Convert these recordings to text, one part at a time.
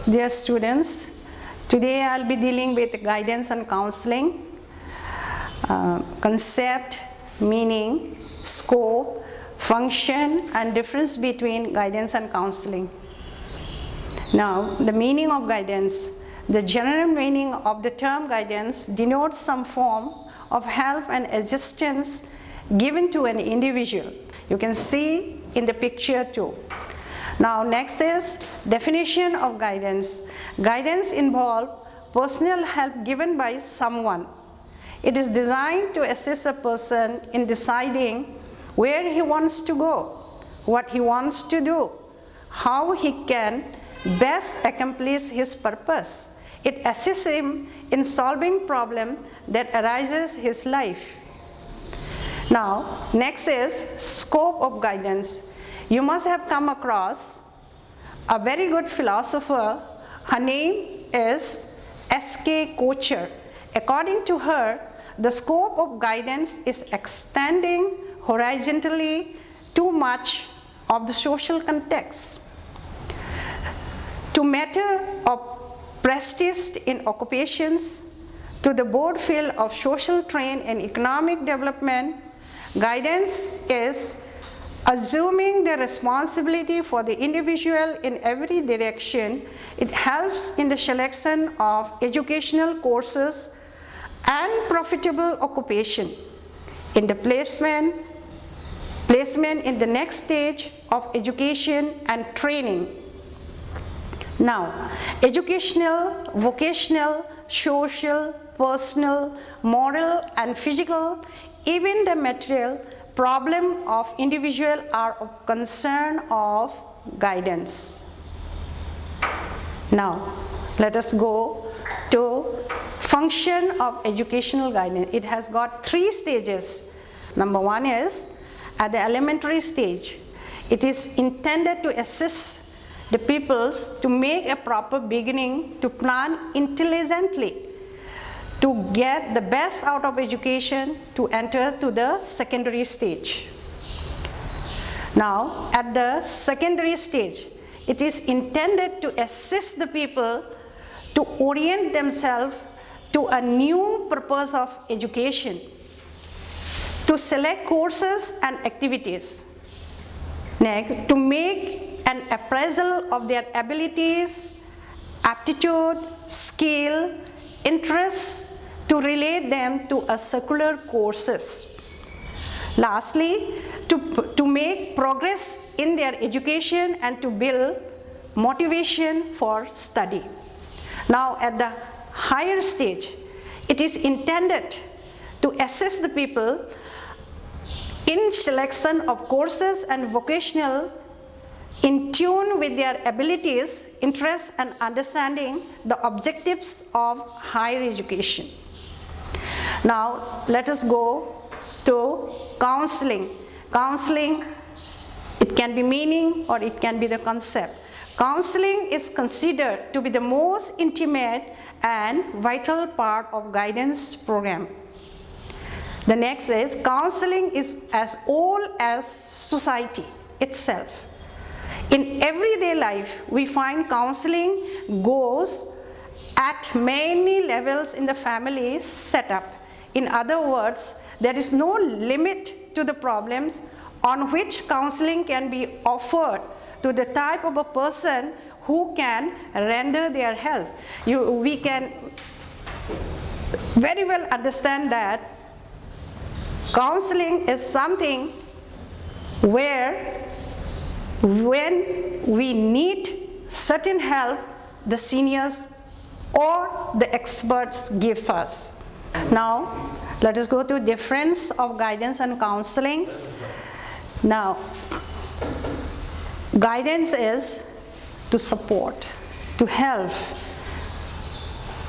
Dear students, today I'll be dealing with guidance and counseling, concept, meaning, scope, function and difference between guidance and counseling. Now, the meaning of guidance. The general meaning of the term guidance denotes some form of help and assistance given to an individual. You can see in the picture too. Now, next is definition of guidance. Guidance involves personal help given by someone. It is designed to assist a person in deciding where he wants to go, what he wants to do, how he can best accomplish his purpose. It assists him in solving problems that arises in his life. Now, next is scope of guidance. You must have come across a very good philosopher. Her name is S.K. Kocher. According to her, the scope of guidance is extending horizontally too much of the social context to matter of prestige in occupations, to the broad field of social trend and economic development. Guidance is assuming the responsibility for the individual in every direction. It helps in the selection of educational courses and profitable occupation, in the placement in the next stage of education and training. Now, educational, vocational, social, personal, moral and physical, even the material problem of individual are of concern of guidance. Now, let us go to function of educational guidance. It has got 3 stages. Number 1 is at the elementary stage. It is intended to assist the pupils to make a proper beginning, to plan intelligently, to get the best out of education, to enter to the secondary stage. Now, at the secondary stage, it is intended to assist the people to orient themselves to a new purpose of education, to select courses and activities. Next, to make an appraisal of their abilities, aptitude, skill, interests, to relate them to a secular courses. Lastly, to make progress in their education and to build motivation for study. Now, at the higher stage, it is intended to assist the people in selection of courses and vocational in tune with their abilities, interests and understanding the objectives of higher education. Now, let us go to counseling. Counseling, it can be meaning or it can be the concept. Counseling is considered to be the most intimate and vital part of guidance program. The next is counseling is as old as society itself. In everyday life, we find counseling goes at many levels in the family setup. In other words, there is no limit to the problems on which counseling can be offered to the type of a person who can render their help. We can very well understand that counseling is something where when we need certain help, the seniors or the experts give us. Now, let us go to difference of guidance and counseling. Now, guidance is to support, to help,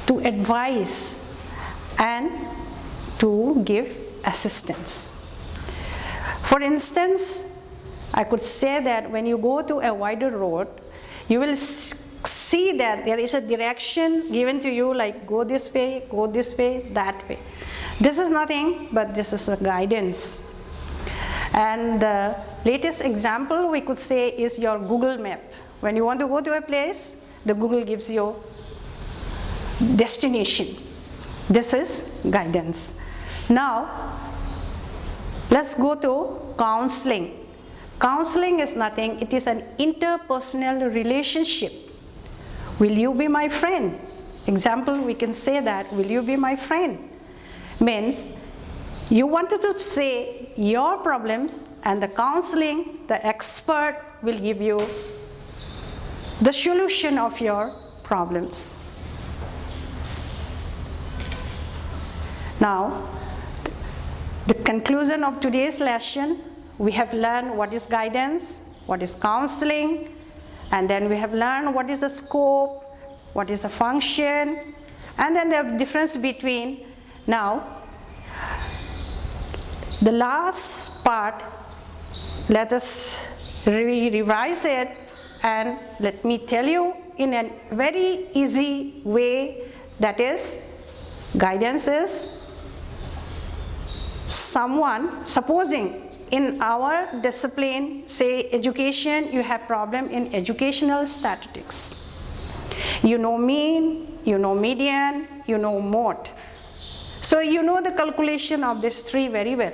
to advise, and to give assistance. For instance, I could say that when you go to a wider road, you will see that there is a direction given to you like go this way, that way. This is nothing but this is a guidance. And the latest example we could say is your Google map. When you want to go to a place, the Google gives you destination. This is guidance. Now, let's go to counseling. Counseling is nothing, it is an interpersonal relationship. Will you be my friend? Example, we can say that, will you be my friend? Means, you wanted to say your problems, and the counseling, the expert will give you the solution of your problems. Now, the conclusion of today's lesson, we have learned what is guidance, what is counseling, and then we have learned what is the scope, what is the function, and then the difference between. Now, the last part, let us revise it, and let me tell you in a very easy way, that is, guidance is someone, supposing in our discipline, say education, you have problem in educational statistics. You know mean, you know median, you know mode. So you know the calculation of these three very well.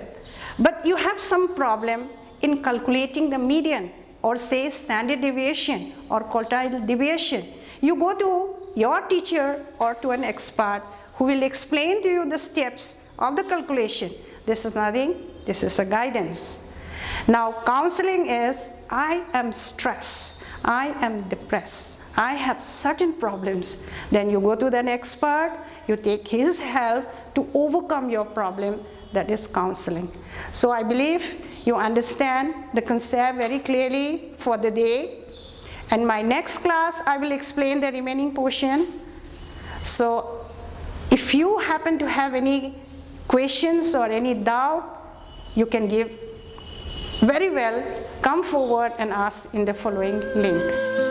But you have some problem in calculating the median, or say standard deviation or quartile deviation. You go to your teacher or to an expert who will explain to you the steps of the calculation. This is nothing, this is a guidance. Now, counseling is, I am stressed, I am depressed, I have certain problems. Then you go to an expert, you take his help to overcome your problem. That is counseling. So I believe you understand the concept very clearly for the day. And my next class, I will explain the remaining portion. So if you happen to have any questions or any doubt, you can give very well, come forward and ask in the following link.